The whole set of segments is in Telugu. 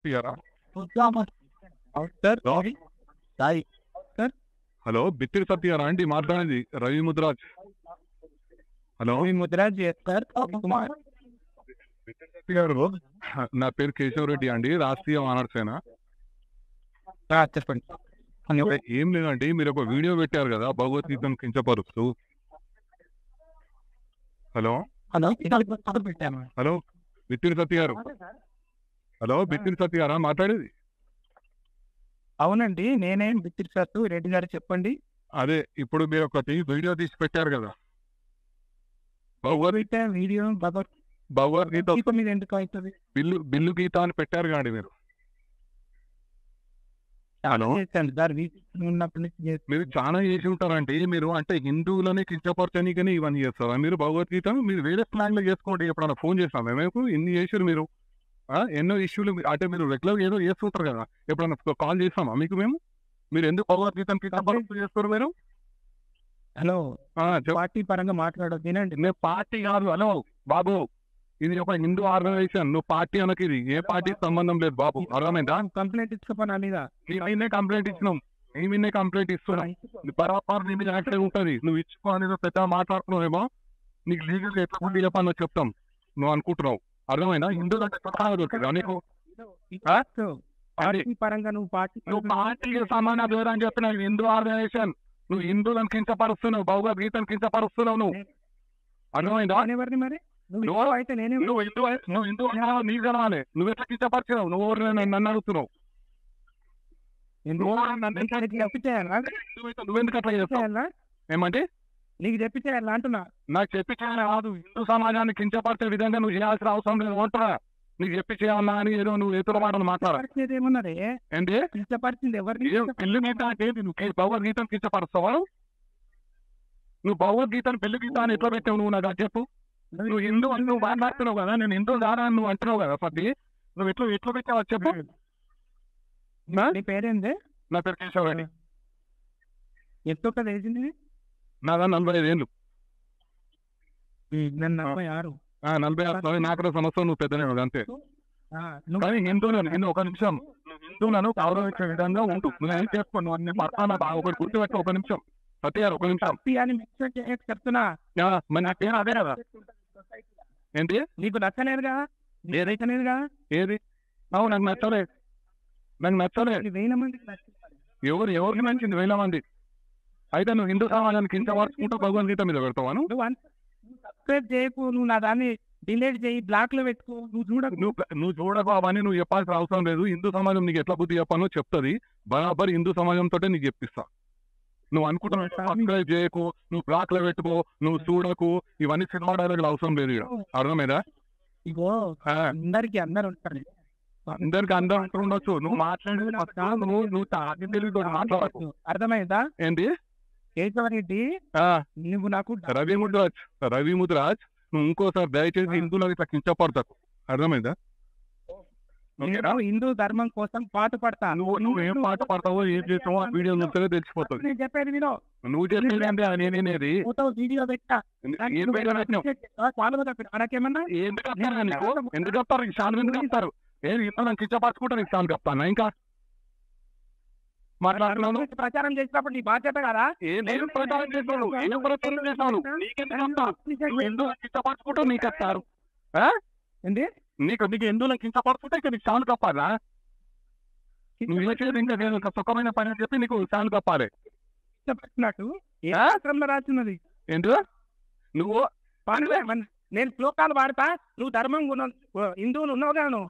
ఇయ్యరా? Sir hello Sai sir hello Bithiri సత్యారా అండి మాట్లాడేది రవి ముద్రాజ్. హలో ముద్రాజ్ సార్ కుమార్ బిత్తిరి సత్య గారు, నా పేరు కేశవరెడ్డి అండి, రాష్ట్రీయ ఆనర్ సేన. చెప్పండి. ఏం లేదండి, మీరు ఒక వీడియో పెట్టారు కదా భగవద్గీతను కించపరుస్తూ. హలో హలో పెట్టాను. హలో బిత్తిరి సత్య గారు, హలో బిత్తిరి సత్య గారా మాట్లాడేది? అవునండి, నేనే బిత్తిరి సార్ రెడ్డి గారు, చెప్పండి. అదే ఇప్పుడు మీరు ఒకటి వీడియో తీసి పెట్టారు కదా వీడియో భగవద్గీత మీద ఎందుకు అవుతుంది? బిల్లు గీత అని పెట్టారు కాండి మీరు. హలో సార్ ఉన్నప్పటి నుంచి మీరు చాలా చేసి ఉంటారంటే, మీరు అంటే హిందువులని కించపరచనీకని ఇవన్నీ చేస్తారా మీరు? భగవద్గీత మీరు వేరే స్లాంగ్ లో చేసుకోండి. ఎప్పుడన్నా ఫోన్ చేస్తాం మేము ఇన్ని చేసారు మీరు. ఎన్నో ఇష్యూలు అంటే మీరు రెగ్యులర్ ఏదో చేస్తుంటారు కదా, ఎప్పుడన్నా కాల్ చేస్తామా మీకు మేము? మీరు ఎందుకు భగవద్గీతను కించపరుస్తూ చేస్తారు మీరు? హలో చెప్పండి. పార్టీ పరంగా మాట్లాడదు వినండి. నేను పార్టీ కాదు. హలో బాబు, ఇది ఒక హిందూ ఆర్గనైజేషన్, నువ్వు పార్టీ అనకి. ఇది ఏ పార్టీ సంబంధం లేదు బాబు, అర్థమైందా? కంప్లైంట్ ఇచ్చుకోపని మీద నేనే కంప్లైంట్ ఇచ్చినాం, మేమే కంప్లైంట్ ఇస్తున్నాం. బరాబర్ నీ మీద యాక్టివ్ ఉంటుంది. నువ్వు ఇచ్చుకో అనేది పెద్ద మాట్లాడుతున్నావేమో, నీకు లీగల్ ఎట్లా ఉండి చెప్పాలో చెప్తాం. నువ్వు అనుకుంటున్నావు, అర్థమైనా? హిందువులు అంటే దొరికిందా నీకు? పార్టీ పరంగా నువ్వు పార్టీకి సమాన దూరం చెప్పిన హిందూ ఆర్గనైజేషన్. నువ్వు హిందువులను కించపరుస్తున్నావు, భగవద్గీతను కించపరుస్తున్నావు నువ్వు, అర్థమైందా? ఎవరిని మరి నువ్వు అయితే నేనే నువ్వు హిందూ నీకు కలవాలి. నువ్వు ఎట్లా కించపరిచినావు? నువ్వు నన్ను అడుగుతున్నావు. నువ్వెందుకు అట్లా చేస్తావు? ఏమంటే నీకు చెప్పిచేయాలా అంటున్నా. నాకు చెప్పి చేయాలి కాదు, హిందూ సమాజాన్ని కించపరిచే విధంగా నువ్వు చేయాల్సిన అవసరం లేదు. ఉంటా నీకు చెప్పి చేయాలా అని ఏదో నువ్వు ఎదురు మాటలు మాట్లాడాలి. ఏమన్నది ఏంటి కించపరిచింది ఎవరిని? పెళ్లి గీత అంటే నువ్వు భగవద్గీతను కించపరుస్తావా? నువ్వు భగవద్గీతను పెళ్లి గీత అని ఎట్లా పెట్టావు నువ్వు? నాకు చెప్పు. నువ్వు హిందూ అని నువ్వు మాట్లాడుతున్నావు కదా, నేను హిందూ దారా నువ్వు అంటున్నావు కదా. పది నువ్వు ఎట్లా పెట్టావు చెప్పు. నీ పేరేంది? నా పేరు కేశవరెడ్డి. ఎంతో కదా వేసింది? నాదా 45 ఏళ్ళు. 46. 46 నాకు సంవత్సరం. నువ్వు పెద్దనే అంతే. కానీ హిందువులను ఒక నిమిషం, నువ్వు హిందువులను గౌరవించే విధంగా ఉంటూ నువ్వేం చేసుకో. నువ్వు అన్ని పడతానా బాగా ఒకటి గుర్తుపెట్టు. ఒక నిమిషం సత్య గారు, ఒక నిమిషం చెప్తున్నా. మరి నా పేరు అదే కదా. ఏంటి నీకు నచ్చలేదుగా? ఏదైతేనేదిగా. ఏది? నాకు నచ్చలేదు. నాకు నచ్చలేదు. 1000 మందికి నచ్చింది. ఎవరికి నచ్చింది? 1000 మంది. అయితే నువ్వు హిందూ సమాజానికి కించపరుచుకుంటూ భగవద్గీత మీద పెడతావా? నువ్వు సబ్స్క్రైబ్ చేయకు, నువ్వు నా దాన్ని డిలీట్ చేయి, బ్లాక్ లో పెట్టుకో. నువ్వు చూడకు అవన్నీ నువ్వు చెప్పాల్సిన అవసరం లేదు. హిందూ సమాజం నీకు ఎట్లా బుద్ధి చెప్పానో చెప్తుంది. బరాబర్ హిందూ సమాజంతో నీకు చెప్పిస్తా. నువ్వు అనుకుంటున్నావు సబ్స్క్రైబ్ చేయకు, నువ్వు బ్లాక్ లో పెట్టుకో, నువ్వు చూడకు, ఇవన్నీ సినిమా డైలాగులు అవసరం లేదు. అర్థమైందా? ఇగో అందరికి అందరు ఉంటారు. అందరికి అందరూ ఉండొచ్చు. నువ్వు మాట్లాడేది నువ్వు తెలివితో మాట్లాడకు. అర్థమైందా? ఏంటి కేశవరెడ్డి, నువ్వు నాకు రవి ముద్రాజ్ నువ్వు ఇంకోసారి దయచేసి హిందువులకు ఇట్లా కించపడతావు. అర్థమైందా? హిందూ ధర్మం కోసం పాటు పడతా. నువ్వేం పాట పడతావో ఏం చేస్తావో ఆ వీడియో నుంచే తెలిసిపోతుంది. నేను చెప్పేది వినో. నువ్వు చెప్పేది అంటే నేనేది వీడియో పెట్టా. నాకేమన్నా ఎందుకు చెప్తారు? ఇష్టాలు ఎందుకు చెప్తారు? ఏది ఇతను కించపరచుకుంటారు, ఇష్టాలు చెప్తాను. ఇంకా మాట్లాడుతున్నాను. ప్రచారం చేసినప్పుడు నీ బాధ్యత కదా. నేను ప్రచారం చేస్తాను, ఏం ప్రచారం చేస్తాను? నీకెందుకు చెప్తాను? నువ్వు ఎందుకు కించపరచుకుంటావు? నీకు చెప్తారు. ఏంటి నీకు ఎందుకు కించపరచుకుంటే ఇక నీకు చాలు కప్పాలా? నువ్వు చేసేది ఇంకా నేను ఒక సుఖమైన పని అని చెప్పి నీకు చాలు కప్పాలి. చెప్పినట్టు రాస్తున్నది ఏంటి? నువ్వు నేను శ్లోకాలు పాడతా, నువ్వు ధర్మం హిందువులు ఉన్నావు కదా, నువ్వు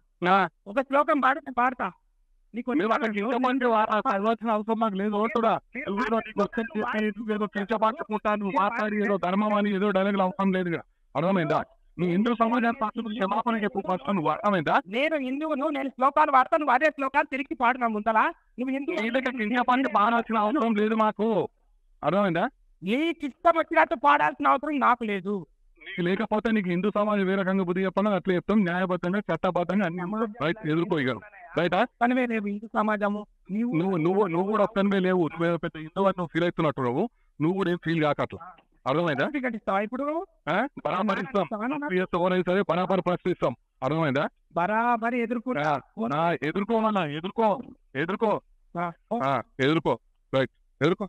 ఒక శ్లోకం పాడతా. నీకు అవసరం మాకు లేదు. ఏదో కించపరచుకుంటాను, మాట్లాడి ఏదో ధర్మం అని ఏదో డైలాగులు అవసరం లేదు. అర్థమైందా? నువ్వు హిందూ సమాజాన్ని క్షమాపణ చెప్పు. నువ్వు అర్థమైందా? నేను హిందువును, నేను శ్లోకాలు పాడతాను, అదే శ్లోకాలు తిరిగి పాడుతా ముందలా. నువ్వు హిందూ పాడాల్సిన అవసరం లేదు మాకు. అర్థమైందా? నీకు ఇష్టం వచ్చినట్టు పాడాల్సిన అవసరం నాకు లేదు. నీకు లేకపోతే నీకు హిందూ సమాజం ఏ రకంగా బుద్ధి చెప్పాలో అట్లా చెప్తాం. న్యాయబద్ధంగా చట్టబద్ధంగా అన్ని ఎదుర్కోగలరు. రైటా? పనివే లేవు హిందూ సమాజము. నువ్వు కూడా ఒక్కనివే లేవు. నువ్వు పెద్ద హిందూ అని నువ్వు ఫీల్ అవుతున్నట్టు నువ్వు కూడా ఏం ఫీల్ కాకట్లా. అర్థమైందా? ఇప్పుడు పరామరిస్తాం సరే, పరామరి ప్రశ్నిస్తాం. అర్థమైందా? బరాబరి ఎదుర్కొంటా. ఎదుర్కోమన్నా, ఎదుర్కో, ఎదుర్కో, ఎదుర్కో, రైట్, ఎదుర్కో.